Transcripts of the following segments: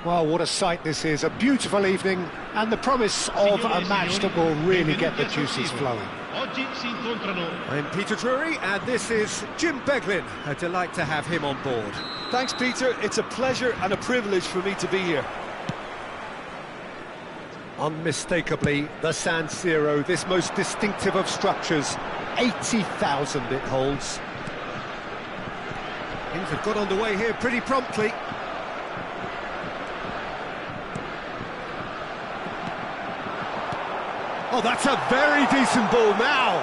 Well, what a sight this is, a beautiful evening and the promise of a match that will really get the juices flowing. I'm Peter Drury and this is Jim Beglin. A delight to have him on board. Thanks, Peter. It's a pleasure and a privilege for me to be here. Unmistakably, the San Siro, this most distinctive of structures, 80,000 it holds. Things have got underway here pretty promptly. Oh, that's a very decent ball now.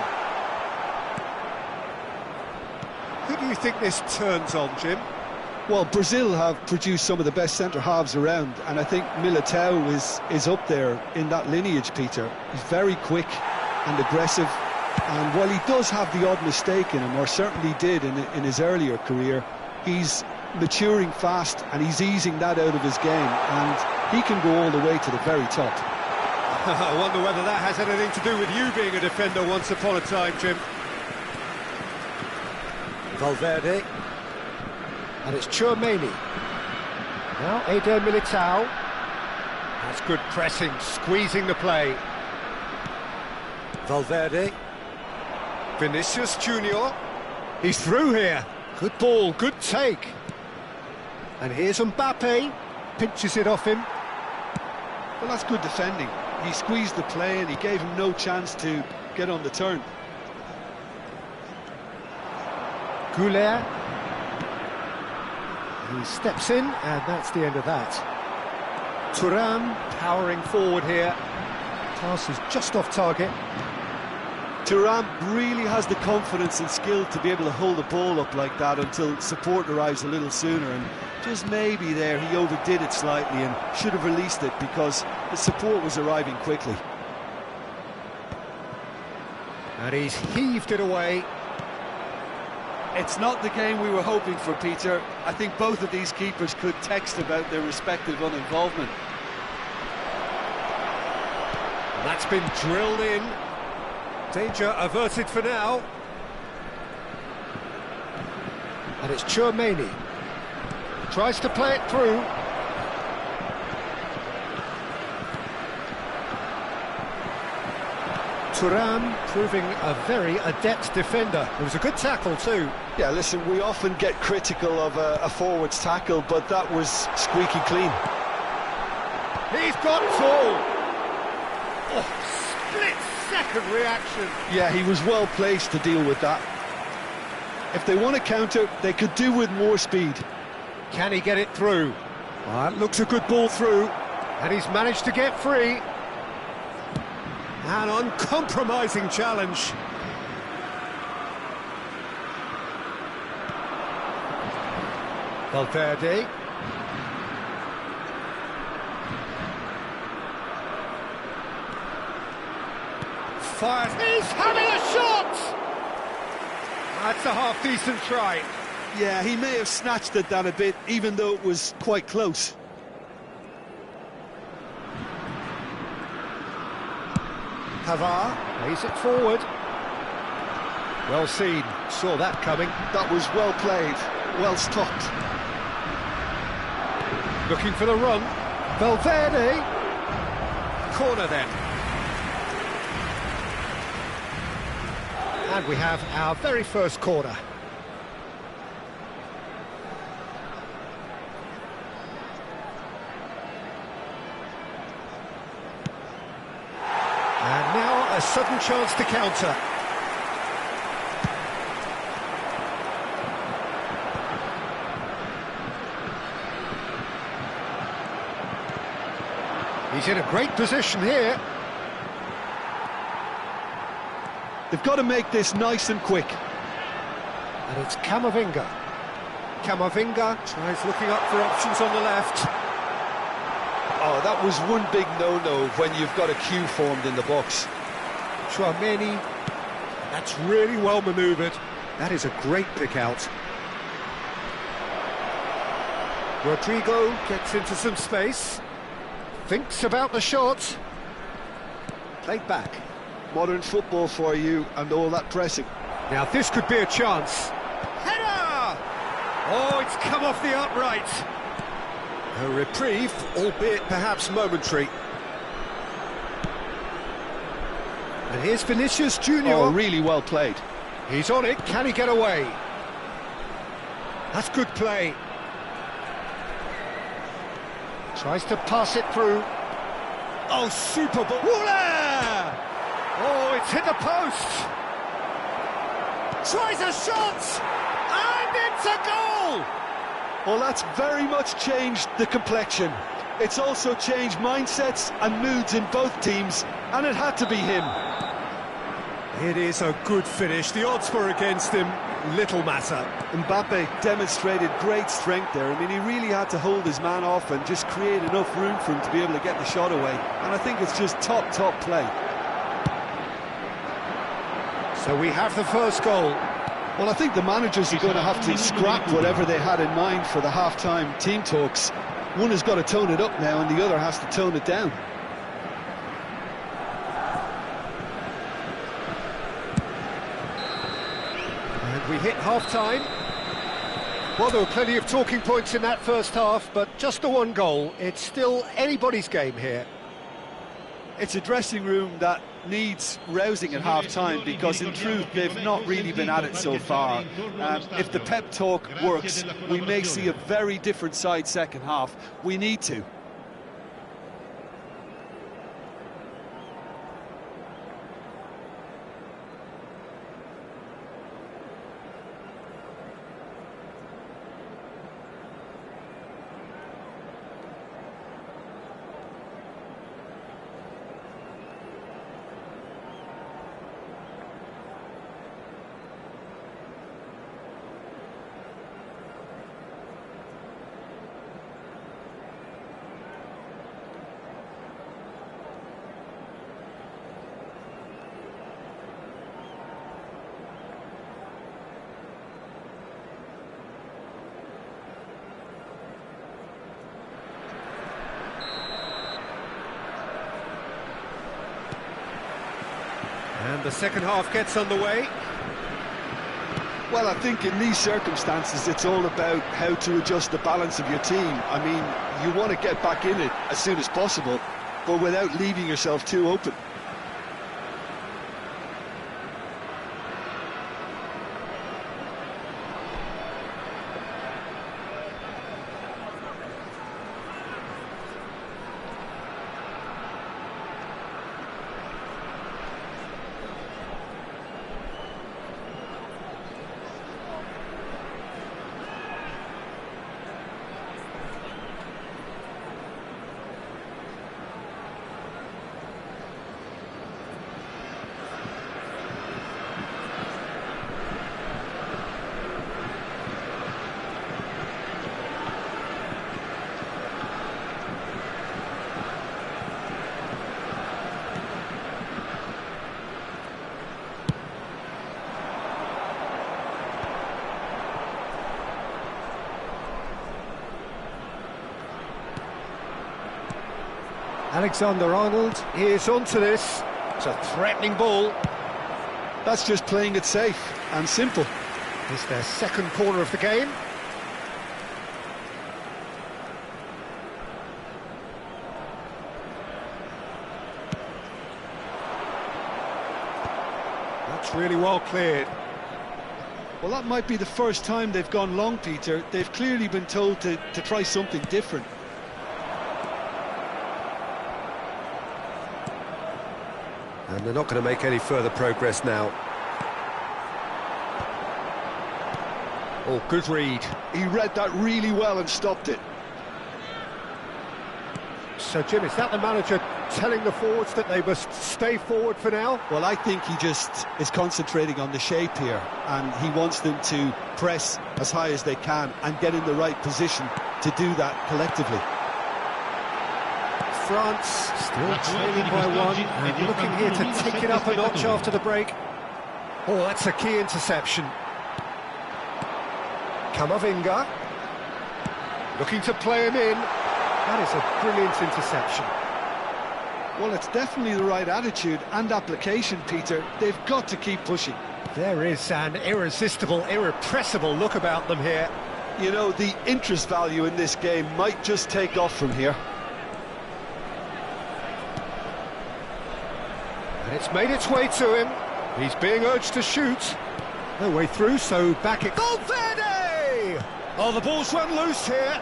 Who do you think this turns on, Jim? Well, Brazil have produced some of the best centre-halves around, and I think Militao is up there in that lineage, Peter. He's very quick and aggressive, and while he does have the odd mistake in him, or certainly did in his earlier career, he's maturing fast and he's easing that out of his game, and he can go all the way to the very top. I wonder whether that has anything to do with you being a defender once upon a time, Jim. Valverde. And it's Chouameni. Now Eder Militao. That's good pressing, squeezing the play. Valverde. Vinicius Junior. He's through here. Good ball, good take. And here's Mbappe. Pinches it off him. Well, that's good defending. He squeezed the play and he gave him no chance to get on the turn. Goulet. He steps in, and that's the end of that. Thuram powering forward here. Pass is just off target. Thuram really has the confidence and skill to be able to hold the ball up like that until support arrives a little sooner, and just maybe there he overdid it slightly and should have released it because the support was arriving quickly. And he's heaved it away. It's not the game we were hoping for, Peter. I think both of these keepers could text about their respective uninvolvement. And that's been drilled in. Danger averted for now. And it's Chouameni. Tries to play it through. Thuram proving a very adept defender. It was a good tackle too. Yeah, listen, we often get critical of a forward's tackle, but that was squeaky clean. He's got full. Oh, split-second reaction. Yeah, he was well placed to deal with that. If they want to counter, they could do with more speed. Can he get it through? Well, that looks a good ball through. And he's managed to get free. An uncompromising challenge. Valverde. Fires. He's having a shot! That's a half-decent try. Yeah, he may have snatched it down a bit, even though it was quite close. Pavard plays it forward. Well seen, saw that coming. That was well played, well stopped. Looking for the run. Valverde. Corner then. And we have our very first corner. And now a sudden chance to counter. He's in a great position here. They've got to make this nice and quick. And it's Camavinga. Camavinga tries looking up for options on the left. Oh, that was one big no-no when you've got a queue formed in the box. Chouameni. That's really well manoeuvred. That is a great pick out. Rodrigo gets into some space. Thinks about the shot. Played back. Modern football for you and all that pressing. Now this could be a chance. Header! Oh, it's come off the upright. A reprieve, albeit perhaps momentary. And here's Vinicius Junior. Oh, really well played. He's on it, can he get away? That's good play. Tries to pass it through. Oh, super ball. Woola! Oh, it's hit the post. Tries a shot! And it's a goal! Well, that's very much changed the complexion. It's also changed mindsets and moods in both teams, and it had to be him. It is a good finish. The odds were against him. Little matter. Mbappe demonstrated great strength there. I mean, he really had to hold his man off and just create enough room for him to be able to get the shot away. And I think it's just top play. So we have the first goal. Well, I think the managers are going to have to scrap whatever they had in mind for the half-time team talks. One has got to tone it up now and the other has to tone it down. We hit half-time. Well, there were plenty of talking points in that first half, but just the one goal. It's still anybody's game here. It's a dressing room that needs rousing at half-time because, in truth, they've not really been at it so far. If the pep talk works, we may see a very different side second half. We need to. And the second half gets underway. Well, I think in these circumstances it's all about how to adjust the balance of your team. I mean, you want to get back in it as soon as possible, but without leaving yourself too open. Alexander-Arnold is onto this. It's a threatening ball. That's just playing it safe and simple. It's their second corner of the game. That's really well cleared. Well, that might be the first time they've gone long, Peter. They've clearly been told to try something different. And they're not going to make any further progress now. Oh, good read. He read that really well and stopped it. So, Jim, is that the manager telling the forwards that they must stay forward for now? Well, I think he just is concentrating on the shape here, and he wants them to press as high as they can and get in the right position to do that collectively. France still trailing by one and looking here to take it up a notch after the break. Oh, that's a key interception. Camavinga looking to play him in. That is a brilliant interception. Well, it's definitely the right attitude and application, Peter. They've got to keep pushing. There is an irresistible, irrepressible look about them here. You know, the interest value in this game might just take off from here. And it's made its way to him. He's being urged to shoot. No way through, so back it... Valverde! Oh, the ball's run loose here.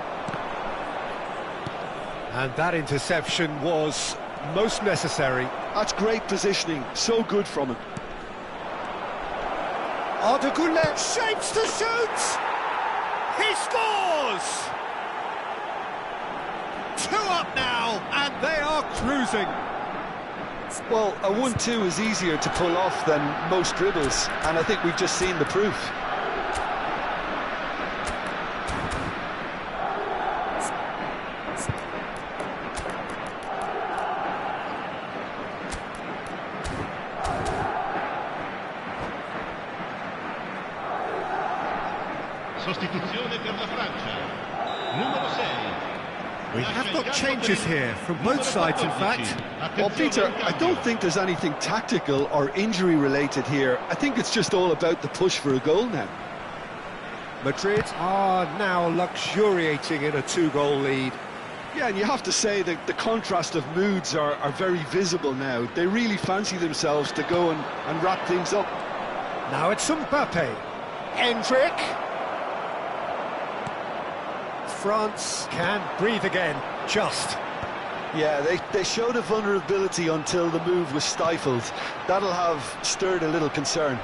And that interception was most necessary. That's great positioning, so good from him. Ardegoulet shapes to shoot! He scores! 2 up now, and they are cruising. Well, a 1-2 is easier to pull off than most dribbles, and I think we've just seen the proof. Sostituzione per la Francia. Numero 6. We have got changes here from both sides, in fact. Well, Peter, I don't think there's anything tactical or injury-related here. I think it's just all about the push for a goal now. Madrid are now luxuriating in a 2-goal lead. Yeah, and you have to say that the contrast of moods are very visible now. They really fancy themselves to go and wrap things up. Now it's Mbappe. Hendrick. France can breathe again, just. Yeah, they showed a vulnerability until the move was stifled. That'll have stirred a little concern.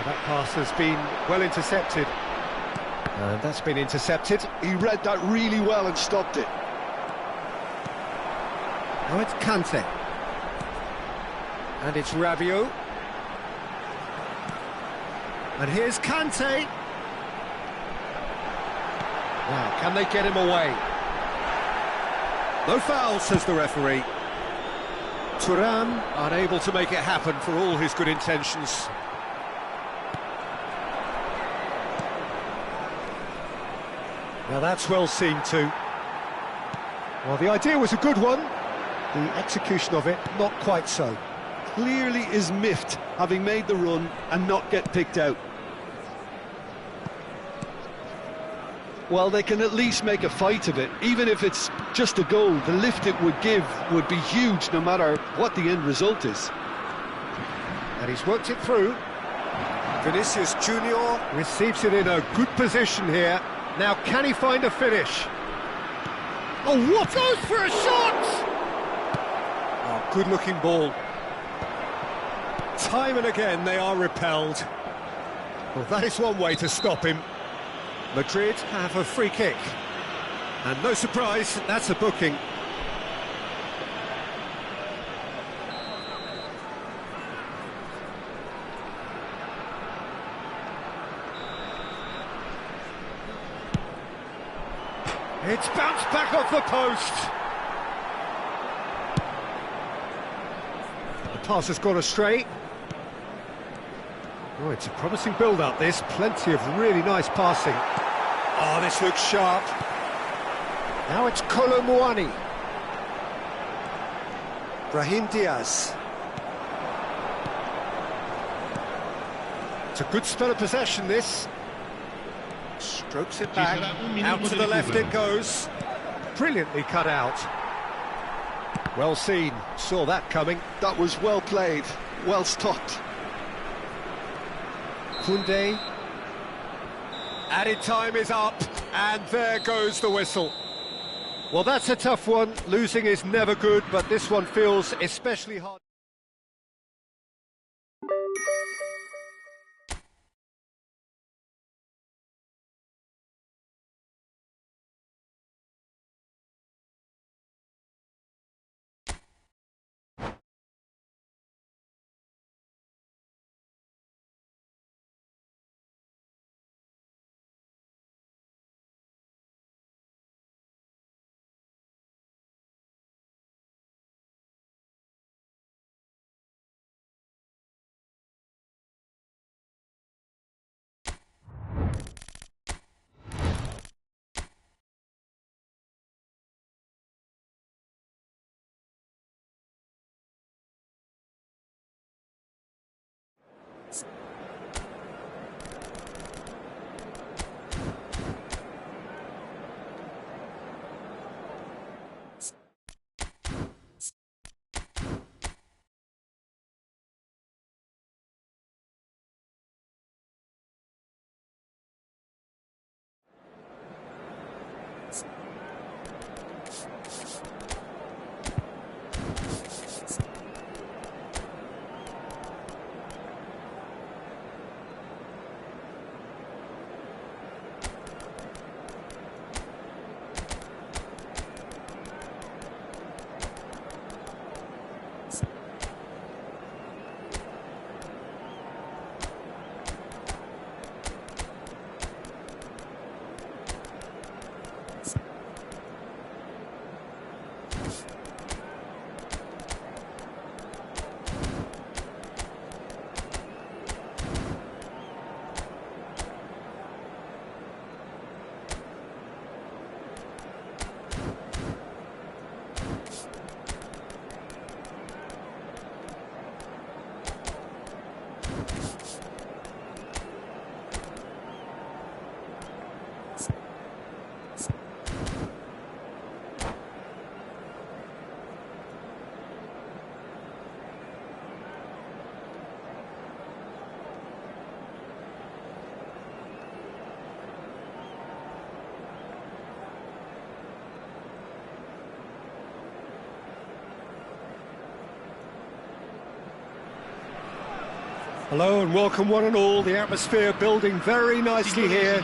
That pass has been well intercepted. And that's been intercepted. He read that really well and stopped it. Now it's Kante. And it's Rabiot. And here's Kante. Now, can they get him away? No foul, says the referee. Thuram unable to make it happen for all his good intentions. Now that's well seen too. Well, the idea was a good one. The execution of it, not quite so. Clearly is miffed, having made the run and not get picked out. Well, they can at least make a fight of it. Even if it's just a goal, the lift it would give would be huge no matter what the end result is. And he's worked it through. Vinicius Junior receives it in a good position here. Now, can he find a finish? Oh, what goes for a shot! Oh, good-looking ball. Time and again, they are repelled. Well, that is one way to stop him. Madrid have a free kick. And no surprise, that's a booking. It's bounced back off the post. The pass has gone astray. Oh, it's a promising build-up, this. Plenty of really nice passing. Oh, this looks sharp. Now it's Kolo Muani. Brahim Diaz. It's a good spell of possession, this. Strokes it back. Out to the left it goes. Brilliantly cut out. Well seen. Saw that coming. That was well played. Well stopped. Koundé. Added time is up, and there goes the whistle. Well, that's a tough one. Losing is never good, but this one feels especially hard. Hello and welcome one and all. The atmosphere building very nicely here.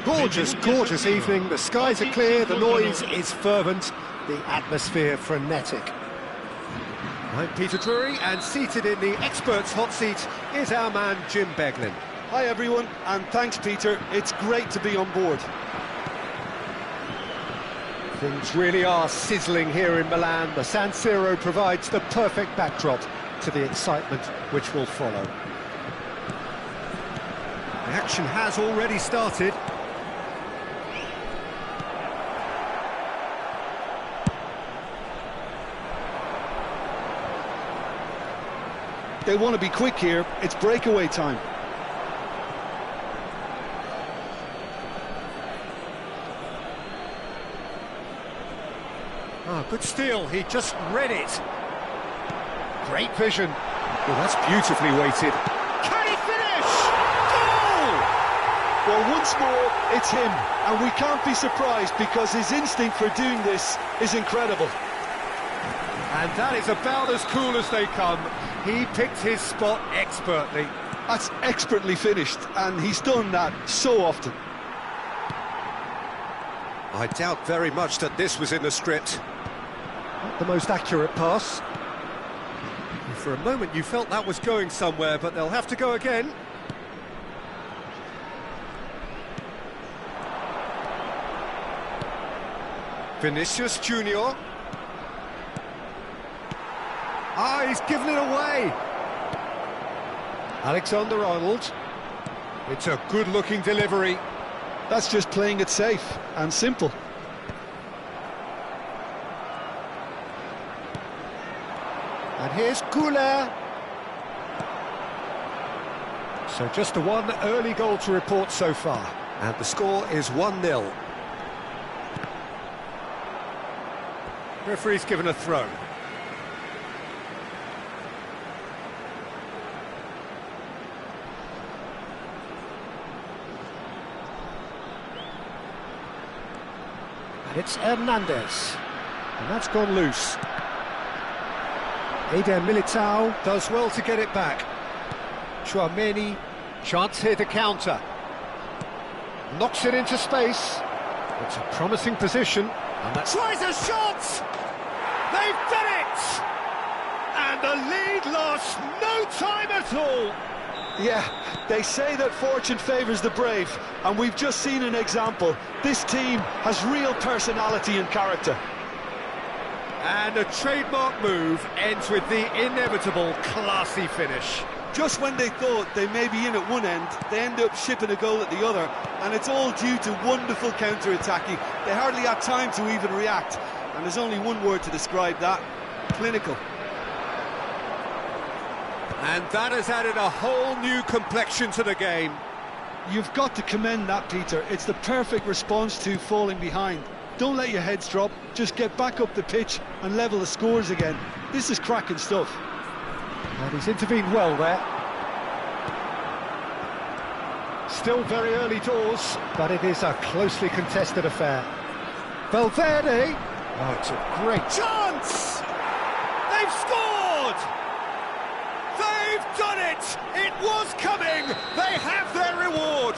Gorgeous, gorgeous evening. The skies are clear, the noise is fervent, the atmosphere frenetic. I'm Peter Drury, and seated in the experts' hot seat is our man Jim Beglin. Hi everyone, and thanks Peter. It's great to be on board. Things really are sizzling here in Milan. The San Siro provides the perfect backdrop to the excitement which will follow. The action has already started. They want to be quick here. It's breakaway time. Ah, good steal. He just read it. Great vision. Well, that's beautifully weighted. Can he finish? Goal! Well, once more, it's him. And we can't be surprised because his instinct for doing this is incredible. And that is about as cool as they come. He picked his spot expertly. That's expertly finished, and he's done that so often. I doubt very much that this was in the script. Not the most accurate pass. For a moment you felt that was going somewhere, but they'll have to go again. Vinicius Junior. Ah, he's given it away. Alexander-Arnold. It's a good-looking delivery. That's just playing it safe and simple. And here's Goulet. So just the one early goal to report so far. And the score is 1-0. Referee's given a throw. And it's Hernandez. And that's gone loose. Eder Militao does well to get it back. Chouameni, chance here to counter. Knocks it into space. It's a promising position. And that tries a shot! They've done it! And the lead lost no time at all. Yeah, they say that fortune favours the brave, and we've just seen an example. This team has real personality and character. And a trademark move ends with the inevitable classy finish. Just when they thought they may be in at one end, they end up shipping a goal at the other, and it's all due to wonderful counter-attacking. They hardly had time to even react, and there's only one word to describe that: clinical. And that has added a whole new complexion to the game. You've got to commend that, Peter. It's the perfect response to falling behind. Don't let your heads drop, just get back up the pitch and level the scores again. This is cracking stuff. And he's intervened well there. Still very early doors, but it is a closely contested affair. Valverde! Oh, it's a great chance! They've scored! They've done it! It was coming! They have their reward!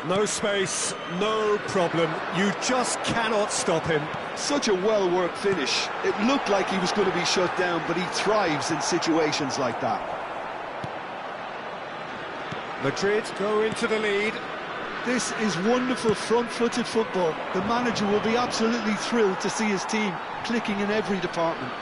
No space, no problem. You just cannot stop him. Such a well-worked finish. It looked like he was going to be shut down, but he thrives in situations like that. Madrid go into the lead. This is wonderful front-footed football. The manager will be absolutely thrilled to see his team clicking in every department.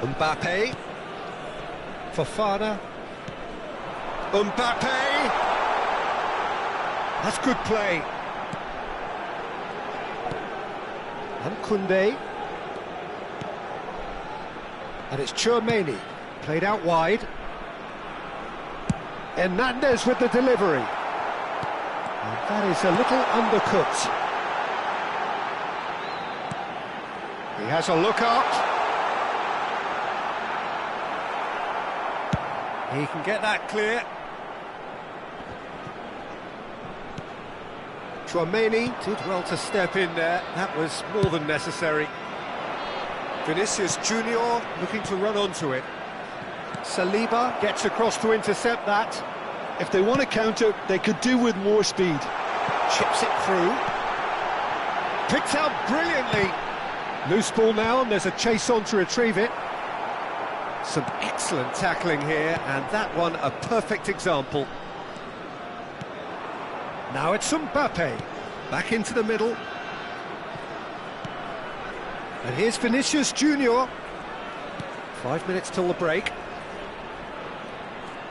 Mbappe, Fofana, Mbappe, that's good play, and Koundé, and it's Chouameni, played out wide, Hernandez with the delivery, and that is a little undercooked. He has a look up. He can get that clear. Tchouaméni did well to step in there. That was more than necessary. Vinicius Junior looking to run onto it. Saliba gets across to intercept that. If they want to counter, they could do with more speed. Chips it through. Picked out brilliantly. Loose ball now, and there's a chase on to retrieve it. Some excellent tackling here, and that one a perfect example. Now it's Mbappe. Back into the middle. And here's Vinicius Junior. 5 minutes till the break.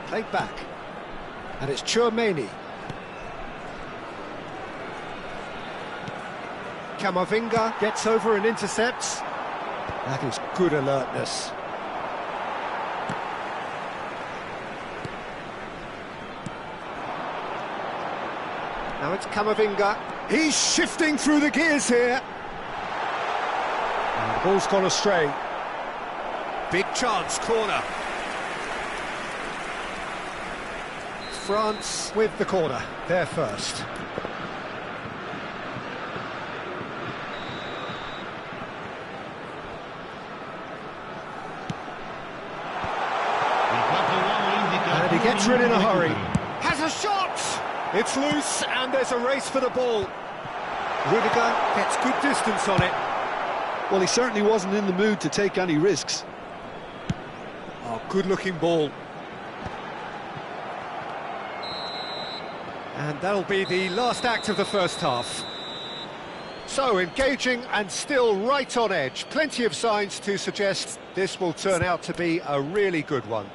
Played back. And it's Tchouaméni. Camavinga gets over and intercepts. That is good alertness. Now it's Camavinga. He's shifting through the gears here. And the ball's gone astray. Big chance, corner. France with the corner, they're first. And he gets rid in a hurry. Has a shot! It's loose, and there's a race for the ball. Rudiger gets good distance on it. Well, he certainly wasn't in the mood to take any risks. Oh, good-looking ball. And that'll be the last act of the first half. So, engaging and still right on edge. Plenty of signs to suggest this will turn out to be a really good one.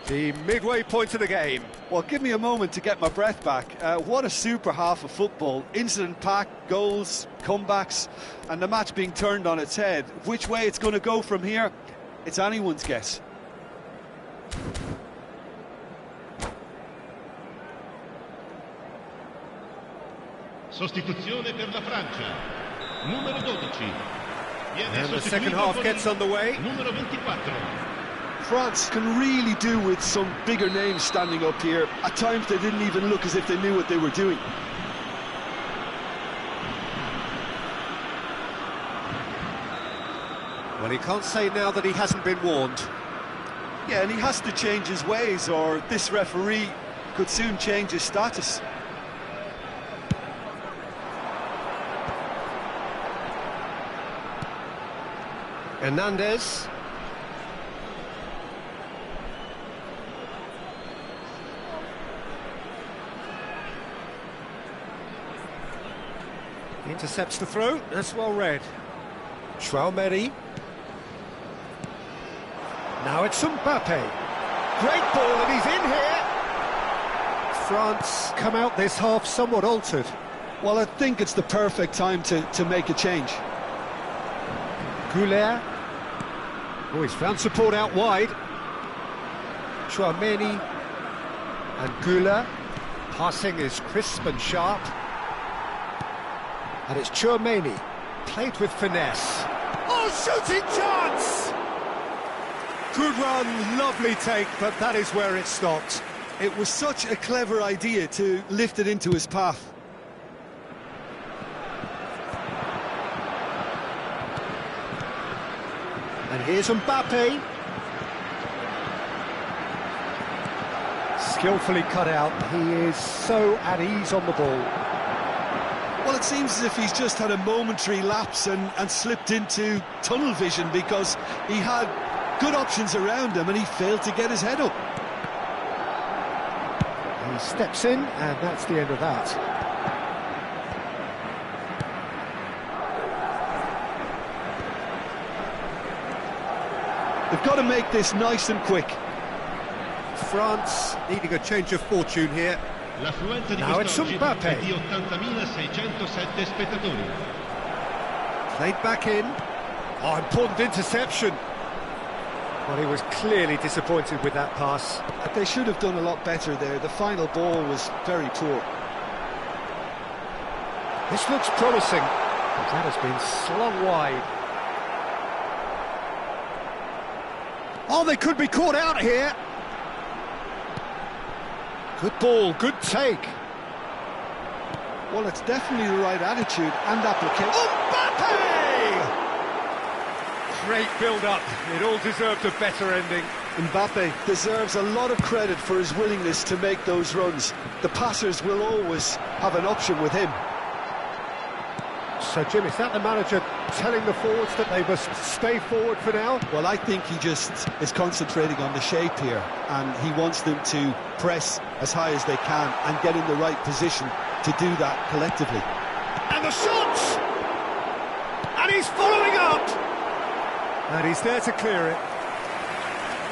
The midway point of the game. Well, give me a moment to get my breath back. What a super half of football. Incident-packed, goals, comebacks, and the match being turned on its head. Which way it's going to go from here, it's anyone's guess. Sostituzione per la Francia. Numero 12. And the second half gets underway. Numero 24. France can really do with some bigger names standing up here. At times they didn't even look as if they knew what they were doing. Well, he can't say now that he hasn't been warned. Yeah, and he has to change his ways, or this referee could soon change his status. Hernandez. He intercepts the throw, that's well read. Tchouaméni. Now it's Mbappe. Great ball, and he's in here. France come out this half somewhat altered. Well, I think it's the perfect time to make a change. Goulet. Oh, he's found support out wide. Tchouaméni and Goulet. Passing is crisp and sharp. And it's Tchouaméni, played with finesse. Oh, shooting chance! Good run, lovely take, but that is where it stopped. It was such a clever idea to lift it into his path. And here's Mbappe. Skillfully cut out, he is so at ease on the ball. Well, it seems as if he's just had a momentary lapse and slipped into tunnel vision, because he had good options around him and he failed to get his head up. He steps in, and that's the end of that. They've got to make this nice and quick. France needing a change of fortune here. L'affluenza di Now it's quest'oggi Mbappe. è di 80.607 spettatori. Played back in. Oh, important interception. Well, he was clearly disappointed with that pass. They should have done a lot better there. The final ball was very poor. This looks promising. That has been slung wide. Oh, they could be caught out here. Good ball, good take. Well, it's definitely the right attitude and application. Mbappe! Great build-up. It all deserved a better ending. Mbappe deserves a lot of credit for his willingness to make those runs. The passers will always have an option with him. So, Jim, is that the manager telling the forwards that they must stay forward for now? Well, I think he just is concentrating on the shape here, and he wants them to press as high as they can and get in the right position to do that collectively. And the shot! And he's following up! And he's there to clear it.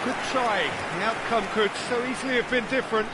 Good try. The outcome could so easily have been different.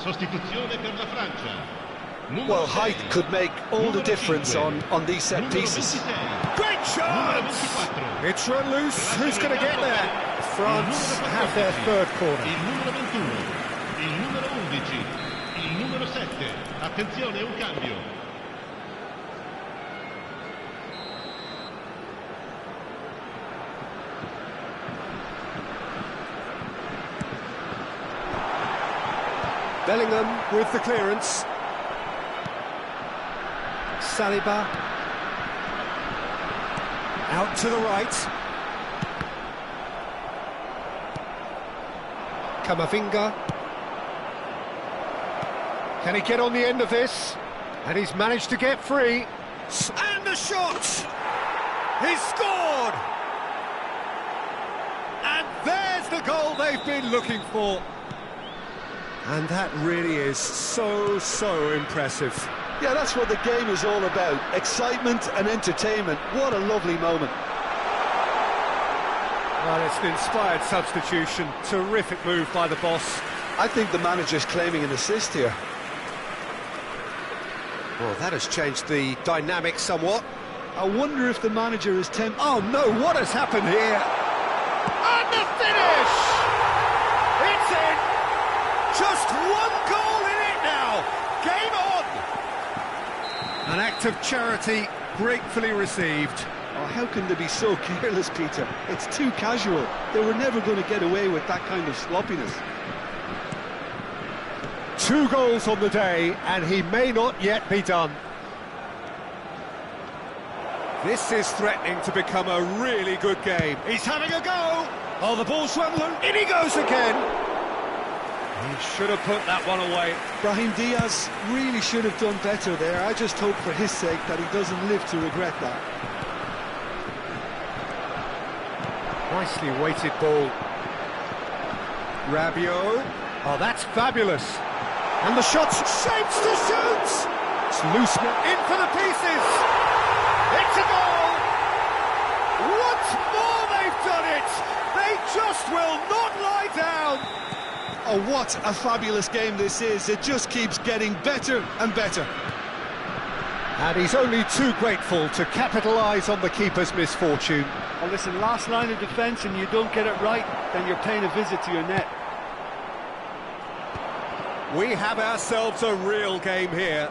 Sostituzione per la Francia. Well, height could make all the difference on these set pieces. Great chance! It's run loose. Who's going to get there? France have their third corner. Il numero 21, il numero 11, il numero 7. Attenzione, un cambio. Bellingham with the clearance. Saliba. Out to the right. Camavinga. Can he get on the end of this? And he's managed to get free. And the shot! He's scored! And there's the goal they've been looking for. And that really is so impressive. Yeah, that's what the game is all about. Excitement and entertainment. What a lovely moment. Well, it's an inspired substitution. Terrific move by the boss. I think the manager's claiming an assist here. Well, that has changed the dynamic somewhat. I wonder if the manager is tempted. Oh no, what has happened here? And the finish! It's in! Just one goal in it now! Game on! An act of charity gratefully received. Oh, how can they be so careless, Peter? It's too casual. They were never going to get away with that kind of sloppiness. 2 goals on the day, and he may not yet be done. This is threatening to become a really good game. He's having a go! Oh, the ball's run loose. In he goes again! He should have put that one away. Brahim Diaz really should have done better there. I just hope for his sake that he doesn't live to regret that. Nicely weighted ball. Rabiot. Oh, that's fabulous. And the shot's shapes to shoot! It's loose, in for the pieces! It's a goal! Once more they've done it! They just will not lie down! Oh, what a fabulous game this is. It just keeps getting better and better. And he's only too grateful to capitalise on the keeper's misfortune. Oh, listen, last line of defence and you don't get it right, then you're paying a visit to your net. We have ourselves a real game here.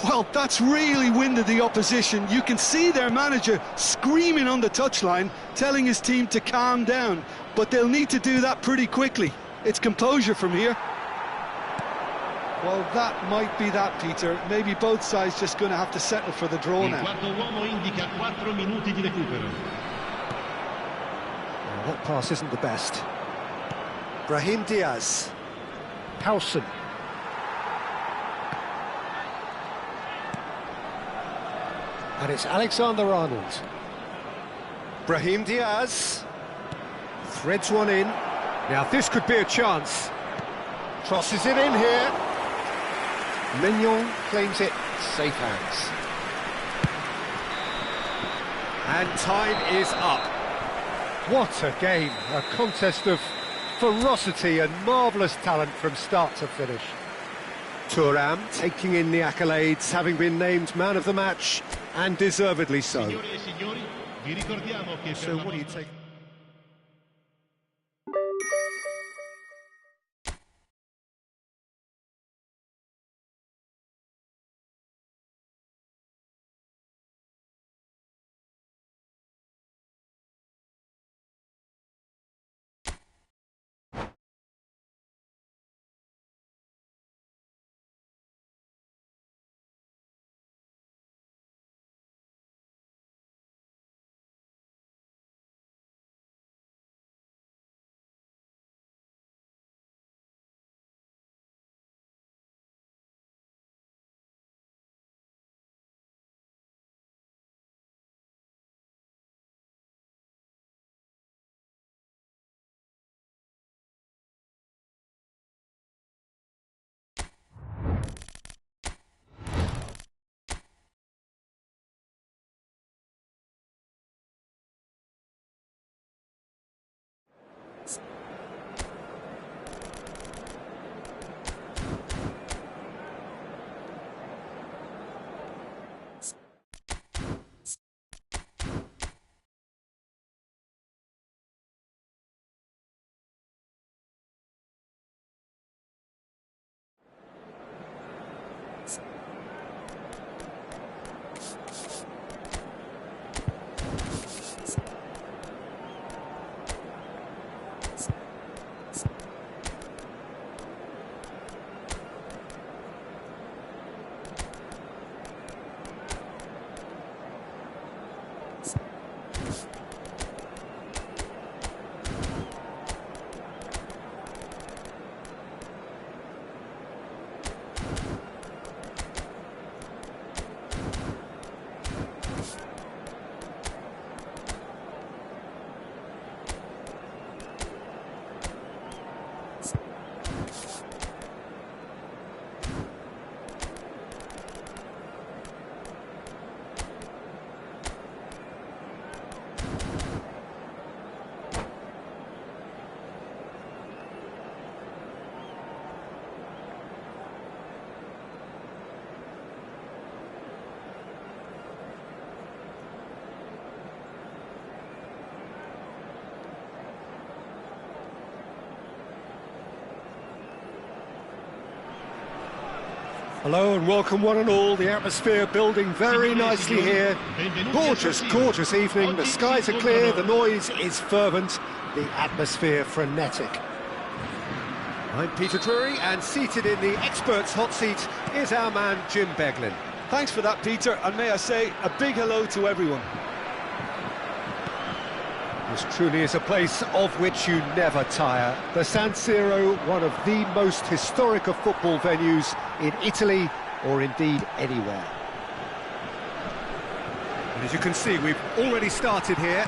Well, that's really winded the opposition. You can see their manager screaming on the touchline, telling his team to calm down. But they'll need to do that pretty quickly. It's composure from here. Well, that might be that, Peter. Maybe both sides just going to have to settle for the draw now. Il quarto uomo indica 4 minuti di recupero. Well, that pass isn't the best. Brahim Diaz. Howson. And it's Alexander-Arnold. Brahim Diaz. Threads one in. Now this could be a chance. Crosses it in here. Mignon claims it. Safe hands. And time is up. What a game. A contest of ferocity and marvellous talent from start to finish. Thuram taking in the accolades, having been named man of the match, and deservedly so. Signore e signori, vi ricordiamo che So what do you take? Hello and welcome one and all. The atmosphere building very nicely here. Gorgeous, gorgeous evening. The skies are clear, the noise is fervent, the atmosphere frenetic. I'm Peter Drury, and seated in the experts' hot seat is our man Jim Beglin. Thanks for that, Peter, and may I say a big hello to everyone. This truly is a place of which you never tire. The San Siro, one of the most historic of football venues in Italy, or indeed anywhere. And as you can see, we've already started here.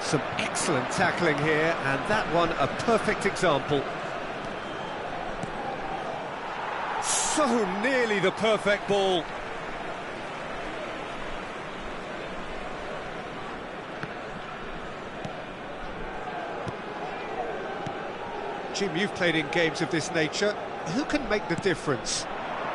Some excellent tackling here, and that one a perfect example. So nearly the perfect ball. Jim, you've played in games of this nature. Who can make the difference?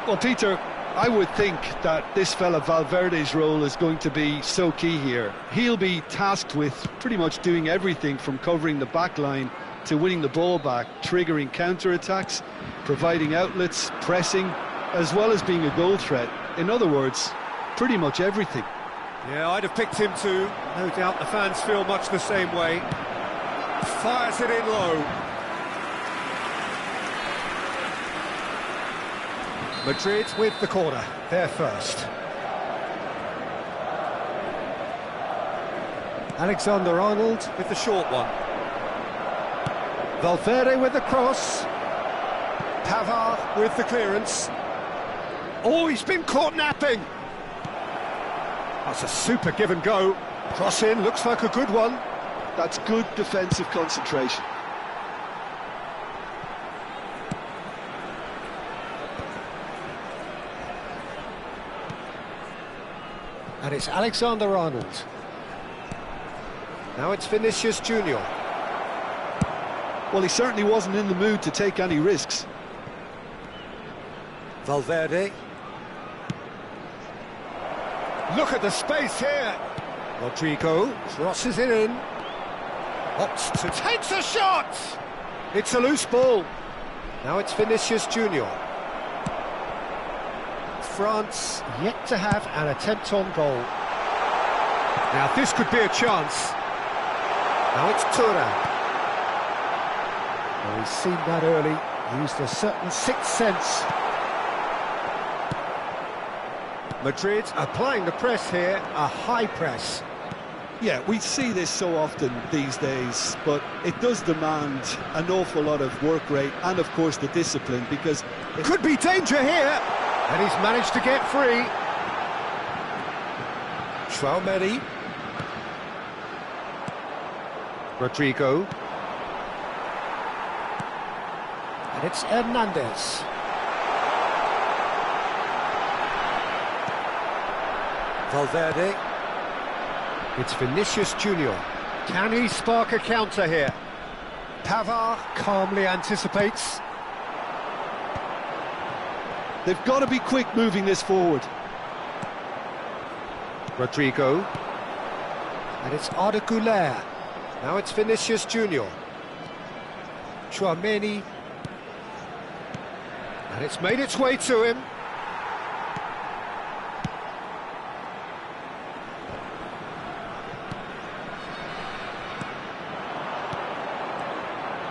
Well, Peter, I would think that this fella Valverde's role is going to be so key here. He'll be tasked with pretty much doing everything from covering the back line to winning the ball back, triggering counter-attacks, providing outlets, pressing, as well as being a goal threat. In other words, pretty much everything. Yeah, I'd have picked him too. No doubt the fans feel much the same way. Fires it in low. Madrid with the corner, they're first. Alexander-Arnold with the short one. Valverde with the cross. Pavard with the clearance. Oh, he's been caught napping. That's a super give and go. Cross in, looks like a good one. That's good defensive concentration. And it's Alexander-Arnold. Now it's Vinicius Junior. Well, he certainly wasn't in the mood to take any risks. Valverde. Look at the space here. Rodrigo crosses it in. Opts to takes a shot. It's a loose ball. Now it's Vinicius Junior. France yet to have an attempt on goal. Now this could be a chance. Now it's Thuram. Well, he's seen that early, used a certain sixth sense. Madrid applying the press here, a high press. Yeah, we see this so often these days, but it does demand an awful lot of work rate and, of course, the discipline, because it could be danger here, and he's managed to get free. Traoré. Rodrigo. And it's Hernandez. Valverde. It's Vinicius Junior. Can he spark a counter here? Pavard calmly anticipates. They've got to be quick moving this forward. Rodrigo. And it's Arda Güler. Now it's Vinicius Junior. Traoré. And it's made its way to him.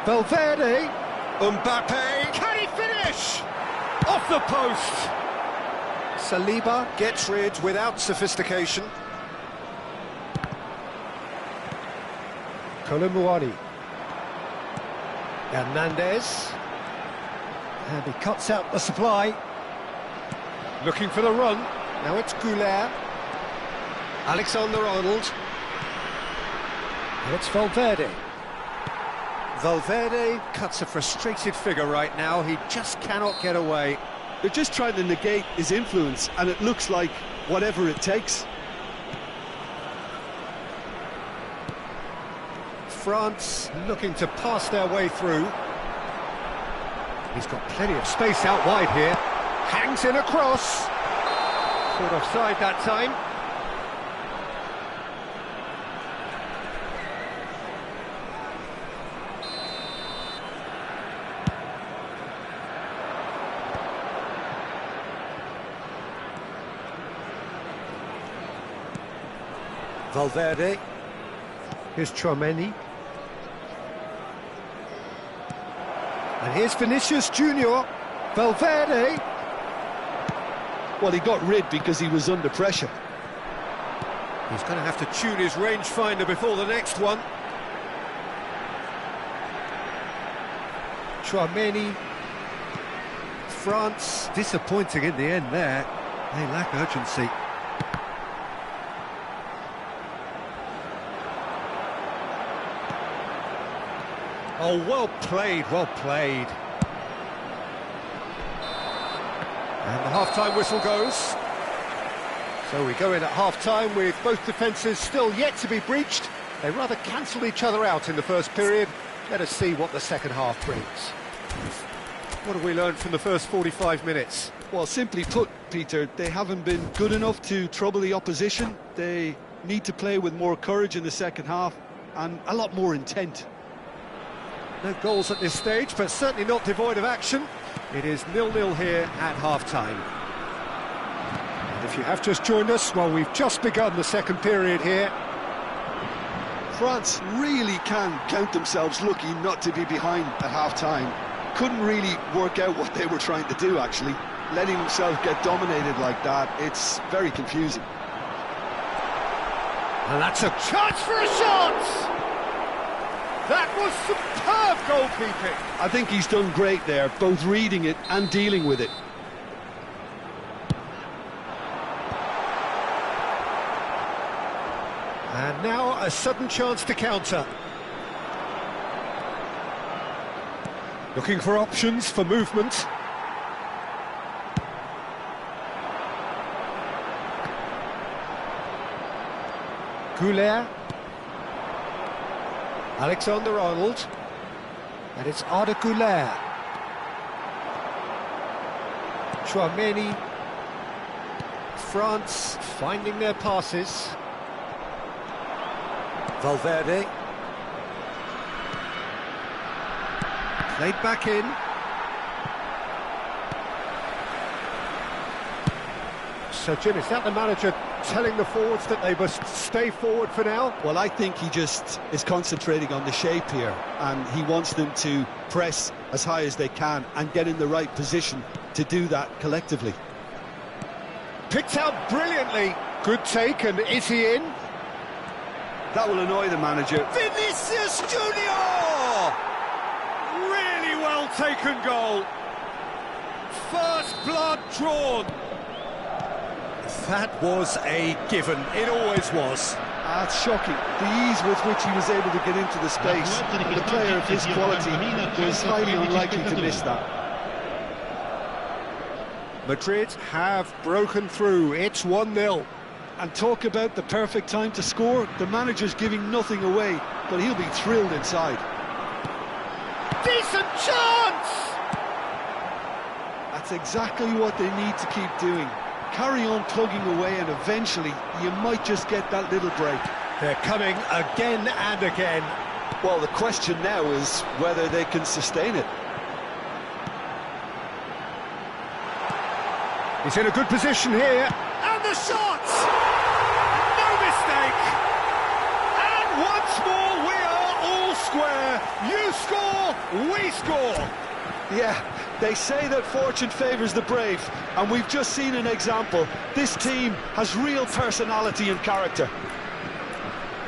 Valverde. Mbappe. Can he finish? Off the post. Saliba gets rid without sophistication. Colomouani. Hernandez. And he cuts out the supply. Looking for the run. Now it's Güler. Alexander-Arnold. And it's Valverde. Valverde cuts a frustrated figure right now. He just cannot get away. They're just trying to negate his influence, and it looks like whatever it takes. France looking to pass their way through. He's got plenty of space out wide here. Hangs in a cross. Caught offside that time. Valverde. Here's Traoré. And here's Vinicius Junior. Valverde. Well, he got rid because he was under pressure. He's going to have to tune his rangefinder before the next one. Traoré. France disappointing in the end there. They lack urgency. Oh, well played, well played. And the half-time whistle goes. So we go in at half-time with both defences still yet to be breached. They rather cancelled each other out in the first period. Let us see what the second half brings. What have we learned from the first 45 minutes? Well, simply put, Peter, they haven't been good enough to trouble the opposition. They need to play with more courage in the second half and a lot more intent. No goals at this stage, but certainly not devoid of action. It is 0-0 here at half-time. And if you have just joined us, well, we've just begun the second period here. France really can count themselves lucky not to be behind at half-time. Couldn't really work out what they were trying to do, actually. Letting themselves get dominated like that, it's very confusing. And that's a chance for a shot! That was Superb goalkeeping! I think he's done great there, both reading it and dealing with it. And now a sudden chance to counter. Looking for options for movement. Goulet. Alexander-Arnold. And it's Arda Goulet. Chouameni. France finding their passes. Valverde. Played back in. So, Jim, is that the manager telling the forwards that they must stay forward for now? Well, I think he just is concentrating on the shape here, and he wants them to press as high as they can and get in the right position to do that collectively. Picked out brilliantly. Good take, and is he in? That will annoy the manager. Vinicius Junior! Really well taken goal. First blood drawn. That was a given. It always was. That's shocking. The ease with which he was able to get into the space. And the player of his quality was highly unlikely to miss that. Madrid have broken through. It's 1-0. And talk about the perfect time to score. The manager's giving nothing away, but he'll be thrilled inside. Decent chance! That's exactly what they need to keep doing. Carry on plugging away, and eventually you might just get that little break. They're coming again and again. Well, the question now is whether they can sustain it. He's in a good position here. And the shot! No mistake! And once more we are all square. You score, we score. Yeah, they say that fortune favours the brave, and we've just seen an example. This team has real personality and character.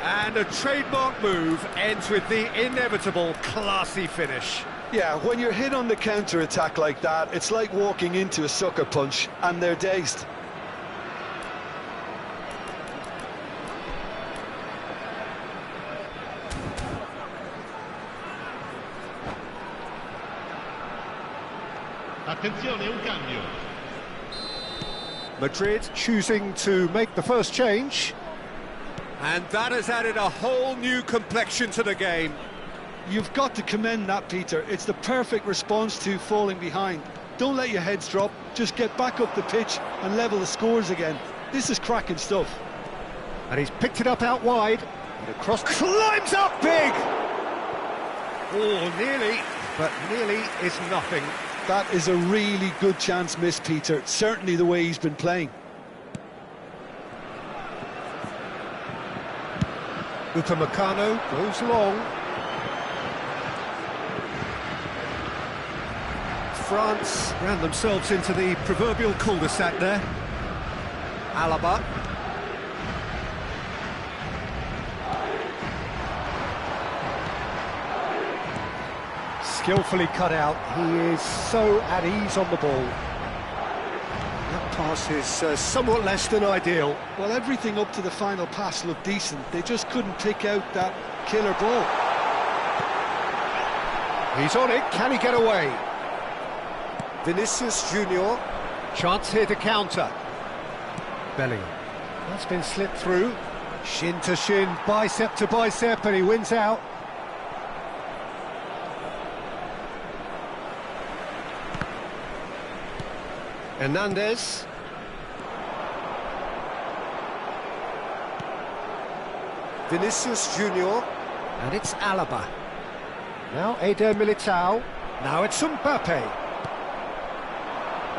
And a trademark move ends with the inevitable classy finish. Yeah, when you're hit on the counter-attack like that, it's like walking into a sucker punch, and they're dazed. Attenzione, un cambio. Madrid choosing to make the first change. And that has added a whole new complexion to the game. You've got to commend that, Peter. It's the perfect response to falling behind. Don't let your heads drop, just get back up the pitch and level the scores again. This is cracking stuff. And he's picked it up out wide. And across, climbs up big! Oh, nearly, but nearly is nothing. That is a really good chance missed, Peter. Certainly the way he's been playing. Upamecano goes long. France ran themselves into the proverbial cul-de-sac there. Alaba. Skillfully cut out. He is so at ease on the ball. That pass is somewhat less than ideal. Well, everything up to the final pass looked decent. They just couldn't pick out that killer ball. He's on it. Can he get away? Vinicius Junior. Chance here to counter. Bellingham. That's been slipped through. Shin to shin, bicep to bicep, and he wins out. Hernandez. Vinicius Junior. And it's Alaba. Now Eder Militao. Now it's Mbappe.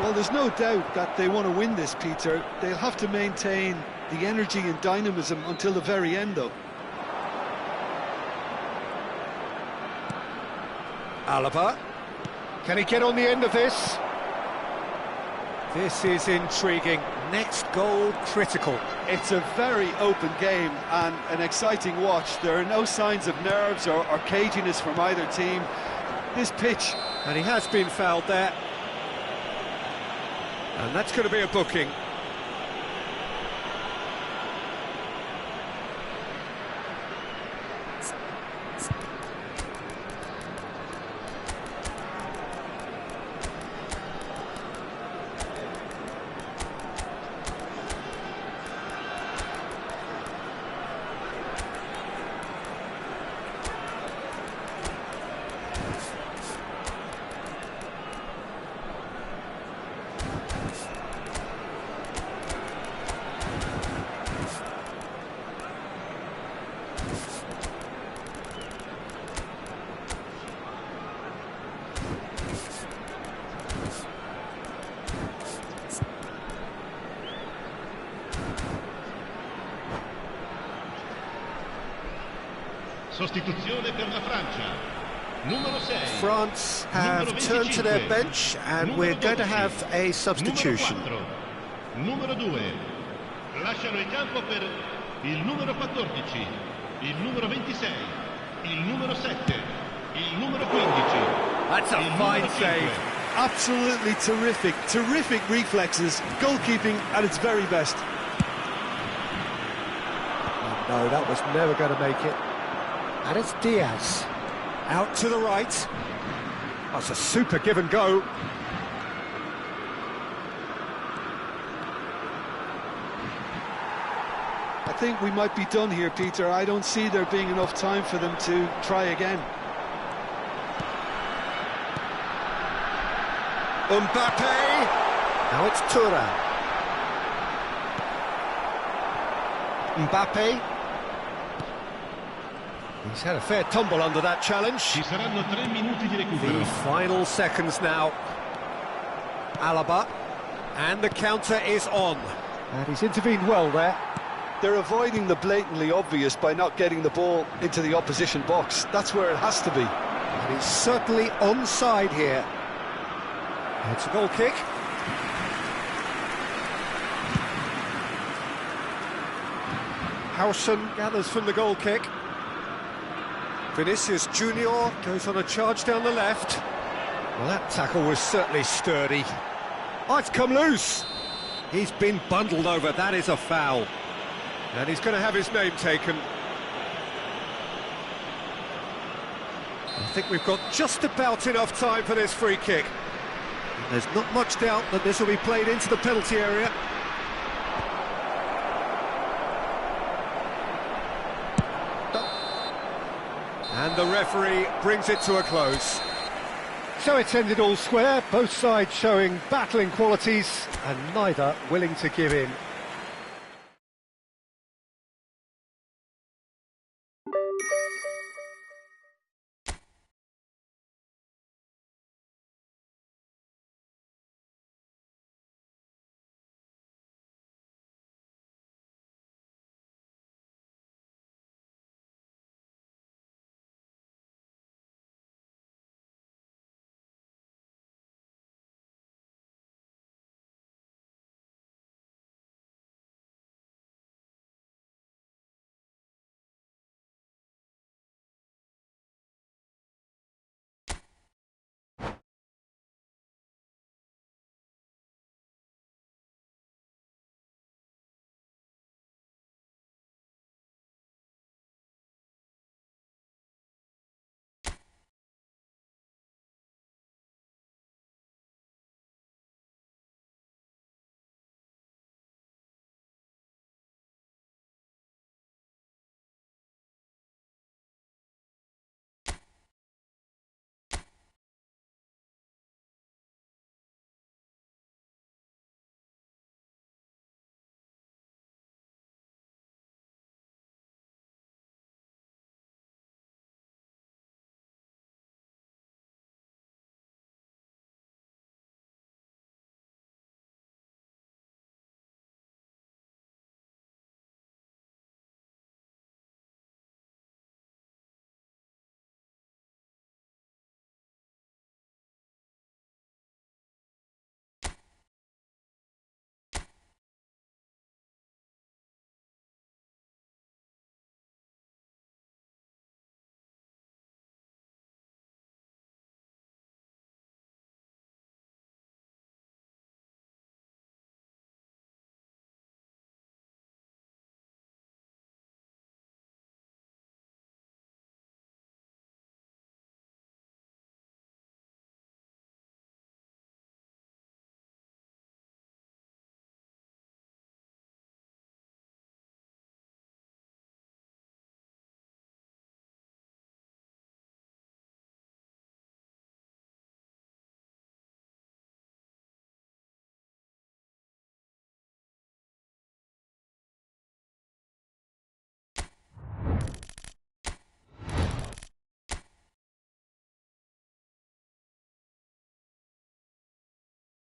Well, there's no doubt that they want to win this, Peter. They'll have to maintain the energy and dynamism until the very end, though. Alaba. Can he get on the end of this? This is intriguing. Next goal critical. It's a very open game and an exciting watch. There are no signs of nerves or caginess from either team. This pitch... And he has been fouled there. And that's going to be a booking. Sostituzione per la Francia. Numero 6. France have turned to their bench and we're going to have a substitution. Numero 2. Lasciano il campo per il numero 14, il numero 26, il numero 7, il numero 15. That's a fine save. Absolutely terrific reflexes, goalkeeping at its very best. No, that was never going to make it. And it's Diaz. Out to the right. That's a super give and go. I think we might be done here, Peter. I don't see there being enough time for them to try again. Mbappe. Now it's Tura. Mbappe. He's had a fair tumble under that challenge. Ci saranno 3 minuti di recupero. The final seconds now. Alaba. And the counter is on. And he's intervened well there. They're avoiding the blatantly obvious by not getting the ball into the opposition box. That's where it has to be. And he's certainly onside here. It's a goal kick. Howson gathers from the goal kick. Vinicius Junior goes on a charge down the left. Well, that tackle was certainly sturdy. Oh, it's come loose. He's been bundled over. That is a foul. And he's going to have his name taken. I think we've got just about enough time for this free kick. There's not much doubt that this will be played into the penalty area. And the referee brings it to a close. So it's ended all square, both sides showing battling qualities and neither willing to give in.